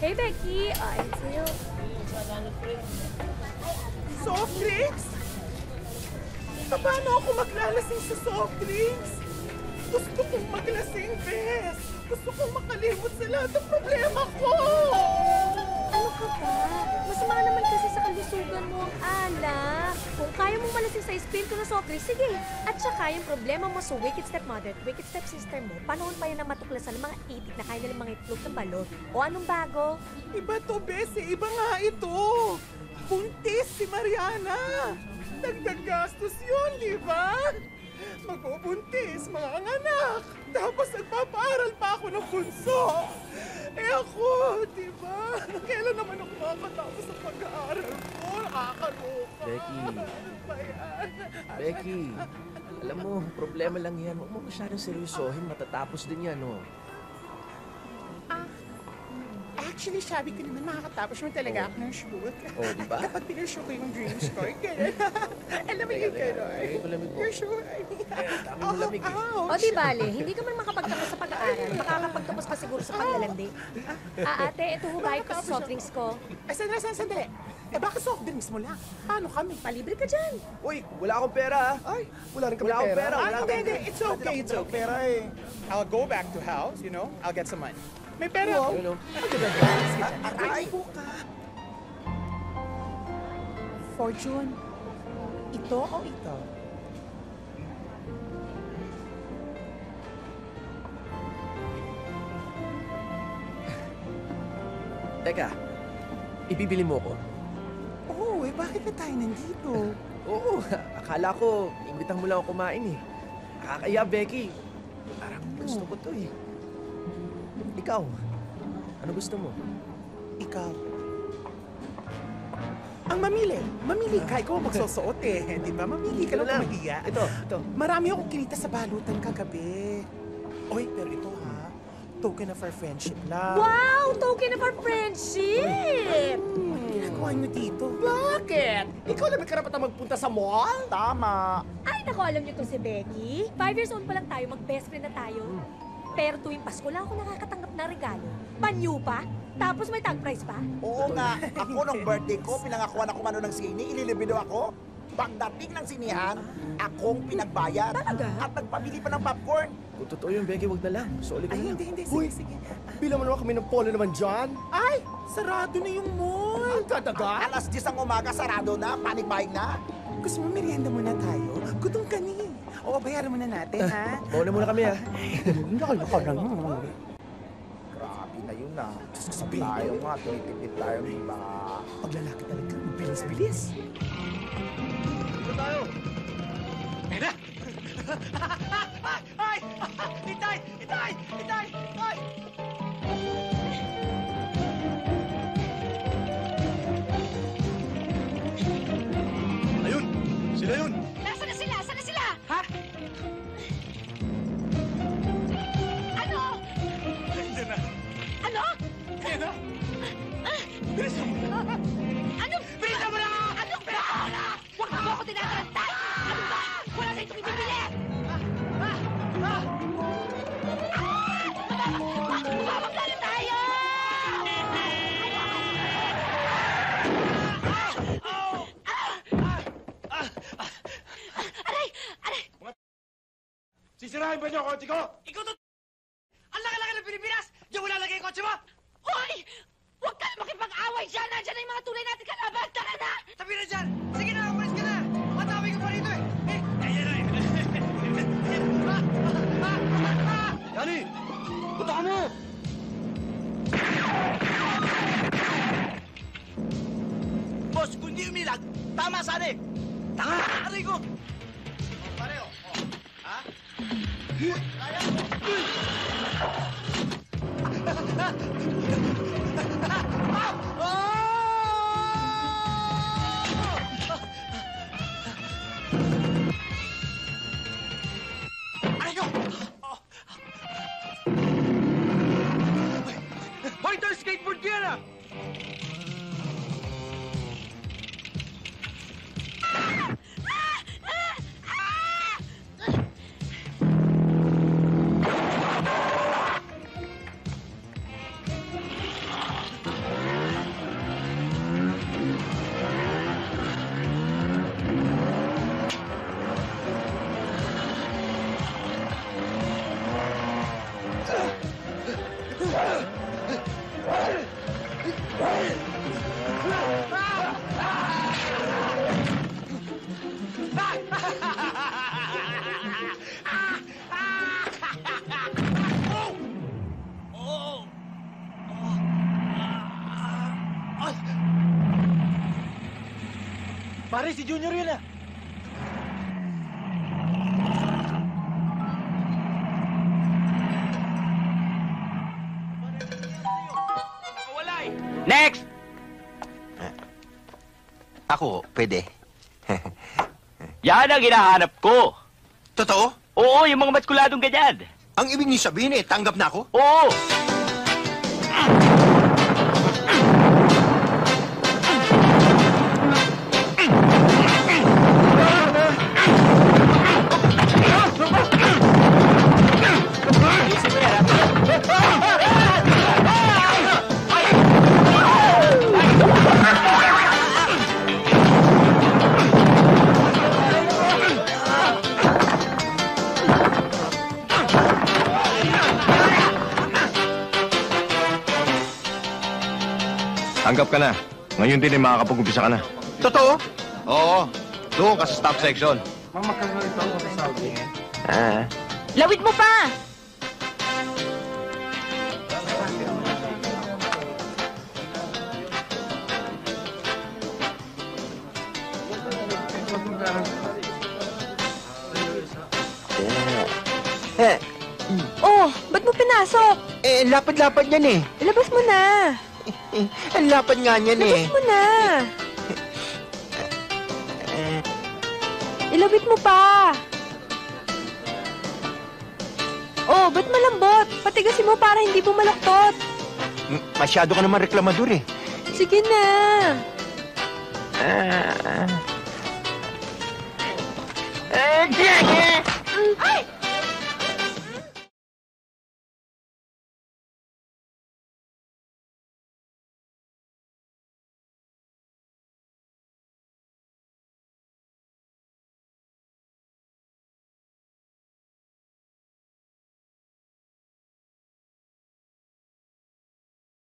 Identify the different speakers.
Speaker 1: Hey, Becky. Ayun sa'yo.
Speaker 2: Soft drinks? Paano ako maglalasing sa soft drinks? Gusto kong maglasing, Bes. Gusto kong makalimot sa lahat ng problema ko.
Speaker 1: Ano ka ba? Masama naman kasi sa kalusugan mo ang alak. Kung kaya mong malasing sa espiritu na soft drinks, sige. At saka yung problema mo sa wicked stepmother at wicked stepsister mo, panahon pa yan na matuklasan ng mga itik na kaya nilang mga itlog ng balot. O anong bago?
Speaker 2: Iba to, Bes. Iba nga ito. Buntis si Mariana. Dagdag gastos yun, di ba? Magbubuntis, mga anak. Tapos nagpapaaral pa ako ng bunso. Eh ako, di ba? Kailan naman ako makakatapos sa pag-aaral ko? Nakakaloka.
Speaker 3: Becky.
Speaker 2: Ano ba yan?
Speaker 3: Becky, alam mo, problema lang yan. Huwag mo masyadong seryosohin. Matatapos din yan, no?
Speaker 2: Actually, sabi ko naman makakatapos mo talaga ako ng shoot.
Speaker 3: Oh, di ba?
Speaker 2: Kapag pinashoot ko yung dreams ko, gano'n. Alam mo yung gano'n. You're sure?
Speaker 3: Dami mo lamig eh.
Speaker 1: O di bale, hindi ka man makapagtapos sa pag-aaral. Makakapagtapos ka siguro sa paglalandi. Ate, ito hubayad ko sa soft drinks ko.
Speaker 2: Ay, sandali. Eh, bakit soft drinks mo lang? Paano kami?
Speaker 1: Palibre ka dyan.
Speaker 3: Uy, wala akong pera, ha?
Speaker 4: Ay, wala rin kami
Speaker 3: Wala akong pera.
Speaker 2: Ah, hindi. It's okay.
Speaker 4: Pera eh.
Speaker 2: I'll go back to house, I'll get some money. May pera ako.
Speaker 3: You know?
Speaker 2: Aray po ka. Fortune, ito o ito?
Speaker 3: Teka, ibibili mo ko?
Speaker 2: Oo, bakit na tayo nandito?
Speaker 3: Oo, akala ko, imbitang mo lang ako kumain eh. Nakakaya, Becky. Parang gusto ko to eh. Ikaw, ano gusto mo?
Speaker 2: Ikaw. Ang mamili ka. Ikaw ang magsusuot eh. Di ba? Mamili ka lang kung mahiya.
Speaker 3: Ito.
Speaker 2: Marami akong kinita sa balutan kagabi. Oy, pero ito ha, token of our friendship lang.
Speaker 1: Wow! Token of our friendship!
Speaker 2: Ano ginagawa niyo dito?
Speaker 4: Bakit? Ikaw lang may karapatan magpunta sa mall? Tama.
Speaker 1: Ay, naku, alam niyo to si Becky. 5 years old pa lang tayo, mag-best friend na tayo. Pero tuwing Pasko lang ako nakakatanggap na regalo. Panyo pa? Tapos may tag price pa?
Speaker 5: Oo nga, ako nung birthday ko, pinangakuan ako mano ng sini, ililibido ako. Pagdating ng sinihan, akong pinagbayad.
Speaker 1: Talaga?
Speaker 5: At nagpabili pa ng popcorn.
Speaker 3: Kung totoo yun, Becky, wag na lang. Soli ka
Speaker 2: Ay,
Speaker 3: na lang.
Speaker 2: hindi.
Speaker 4: Uy.
Speaker 2: Sige.
Speaker 4: Bilang mo naman kami ng polo naman dyan.
Speaker 2: Ay, sarado na yung mall.
Speaker 4: Ang tataga.
Speaker 5: Alas 10 ang umaga, sarado na, panig-bahig na.
Speaker 2: Gusto mo merienda muna tayo? Gutom ka ni. Oo, bayaran muna natin, ha?
Speaker 3: Mauna muna kami, ha?
Speaker 4: Nakalaka na nga.
Speaker 5: Grabe na yun na. Sabi tayo nga, tumitipid tayo, di ba?
Speaker 2: Paglalaki talaga, bilis-bilis.
Speaker 3: Dito tayo!
Speaker 6: Ay! Itay! Itay! Itay! Ay!
Speaker 3: Ayun! Sila yun!
Speaker 7: Nasaan na sila? Saan na sila?
Speaker 6: Ha?
Speaker 7: Ano?
Speaker 6: Nandiyan na!
Speaker 7: Ano?
Speaker 6: Ayan na! Bilisan mo na!
Speaker 7: Ano?
Speaker 6: Bilisan mo na!
Speaker 7: Anong ba? Huwag mo ako tinatarantay! Ano ba? Wala na itong ibibili! Mababagla tayo! Aray! Aray!
Speaker 6: Sisirahin ba niyo ang kotse ko? Ikaw to! Ang laki-laki ng Pilipinas! Diyan mo lalagay yung kotse mo!
Speaker 7: Hoy! Huwag ka na makipag-away dyan! Nandiyan na yung mga tunay natin kalaban! Tara na!
Speaker 6: Tabi na dyan! Sige na, umalis ka na! Matawag ka pa rito eh! Ayan na eh!
Speaker 3: Yani! Punta ka mo!
Speaker 5: Boss, kung hindi umilag, tama sana eh. Tanga! Aray ko!
Speaker 6: Pareho! Ha?
Speaker 5: Aray ko!
Speaker 6: Hoy, ito yung skateboard ko yan ah! Pare, si Junior yun ah.
Speaker 8: Next!
Speaker 9: Ako, pwede.
Speaker 8: Yan ang hinahanap ko.
Speaker 9: Totoo?
Speaker 8: Oo, yung mga maskuladong ganyan.
Speaker 9: Ang ibig niyo sabihin tanggap na ako?
Speaker 8: Oo.
Speaker 10: Tanggap ka na. Ngayon din ay makakapag-umpisa ka na.
Speaker 9: Totoo?
Speaker 10: Oo. Doon ka sa staff section.
Speaker 7: Lawit mo pa!
Speaker 1: Oh, ba't mo pinasok?
Speaker 9: Lapad-lapad yan eh.
Speaker 1: Ilabas mo na.
Speaker 9: Ang lapad nga niyan eh.
Speaker 1: Ilabas mo na. Ilabit mo pa. Oh, ba't malambot? Patigasin mo para hindi bumalaktot.
Speaker 9: Masyado ka naman reklamador eh.
Speaker 1: Sige na.
Speaker 8: Diyan!